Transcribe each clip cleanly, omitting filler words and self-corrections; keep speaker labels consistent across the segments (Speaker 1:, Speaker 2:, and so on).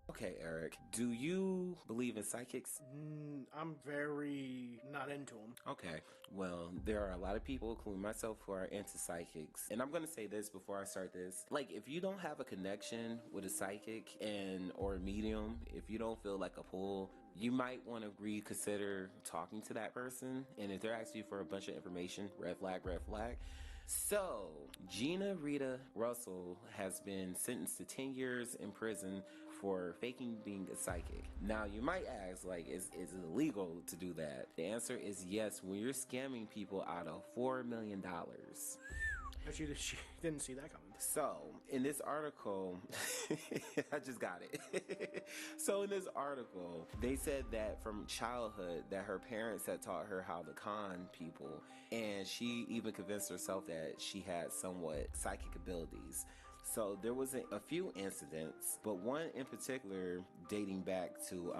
Speaker 1: Okay, Eric, do you believe in psychics?
Speaker 2: I'm very not into them.
Speaker 1: Okay, well, there are a lot of people, including myself, who are into psychics. And I'm going to say this before I start this. Like, if you don't have a connection with a psychic or a medium, if you don't feel like a pull, you might want to reconsider talking to that person. And if they're asking you for a bunch of information, red flag, red flag. So, Gina Rita Russell has been sentenced to 10 years in prison for faking being a psychic. Now, you might ask, like, is it illegal to do that? The answer is yes, when you're scamming people out of $4 million.
Speaker 2: She didn't see that coming.
Speaker 1: So, in this article, I just got it. So, in this article, they said that from childhood that her parents had taught her how to con people, and she even convinced herself that she had somewhat psychic abilities. So there was a few incidents, but one in particular dating back to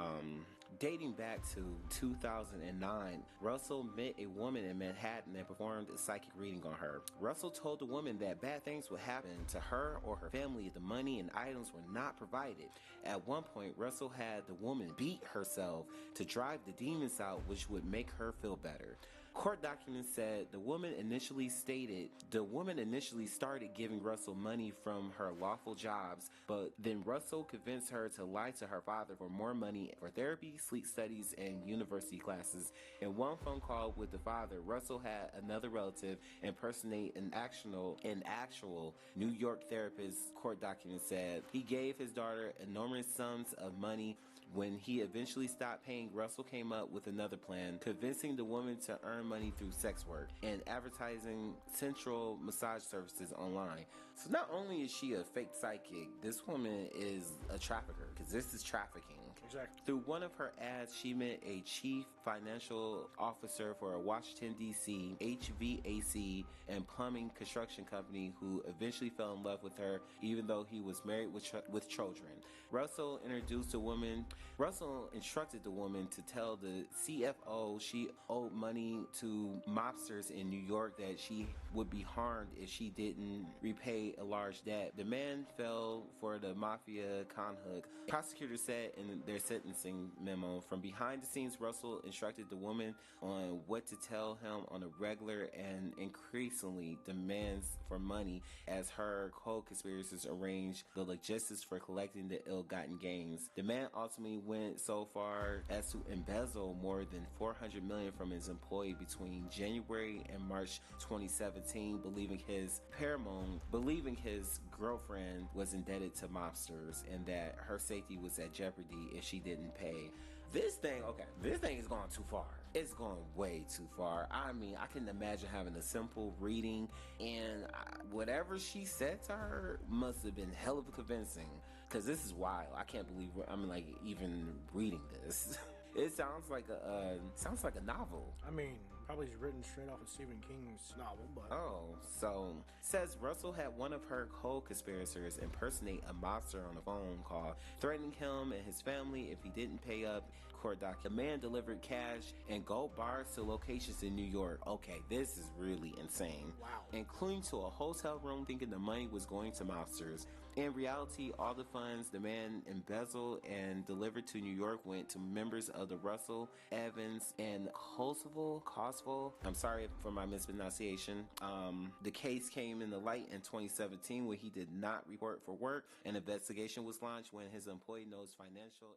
Speaker 1: 2009. Russell met a woman in Manhattan and performed a psychic reading on her. Russell told the woman that bad things would happen to her or her family if the money and items were not provided. At one point, Russell had the woman beat herself to drive the demons out, which would make her feel better. Court documents said the woman initially started giving Russell money from her lawful jobs, but then Russell convinced her to lie to her father for more money for therapy, sleep studies, and university classes. In one phone call with the father, Russell had another relative impersonate an actual New York therapist. Court documents said he gave his daughter enormous sums of money. When he eventually stopped paying, Russell came up with another plan, convincing the woman to earn money through sex work and advertising sensual massage services online. So not only is she a fake psychic, this woman is a trafficker, because this is trafficking.
Speaker 2: Exactly.
Speaker 1: Through one of her ads, she met a chief financial officer for a Washington, D.C. HVAC and plumbing construction company who eventually fell in love with her, even though he was married with children. Russell instructed the woman to tell the CFO she owed money to mobsters in New York, that she would be harmed if she didn't repay a large debt. The man fell for the mafia con hook. Prosecutors said in their sentencing memo, from behind the scenes, Russell instructed the woman on what to tell him on a regular and increasingly demands for money as her co-conspirators arranged the logistics for collecting the ill-gotten gains. The man ultimately went so far as to embezzle more than $400 million from his employee between January and March 2017, believing his girlfriend was indebted to mobsters and that her safety was at jeopardy if she didn't pay. This thing is going too far. It's going way too far. I mean, I can imagine having a simple reading, and whatever she said to her must have been hell of a convincing, because this is wild. I can't believe I'm like even reading this. It sounds like a novel.
Speaker 2: I mean, probably written straight off of Stephen King's novel, but
Speaker 1: Oh, so says Russell had one of her co-conspirators impersonate a mobster on a phone call, threatening him and his family if he didn't pay up. Court doc. The man delivered cash and gold bars to locations in New York. Okay, this is really insane.
Speaker 2: Wow.
Speaker 1: Including to a hotel room, thinking the money was going to mobsters. In reality, all the funds the man embezzled and delivered to New York went to members of the Russell, Evans, and Kosovo. I'm sorry for my mispronunciation. The case came in the light in 2017 when he did not report for work. An investigation was launched when his employee knows financial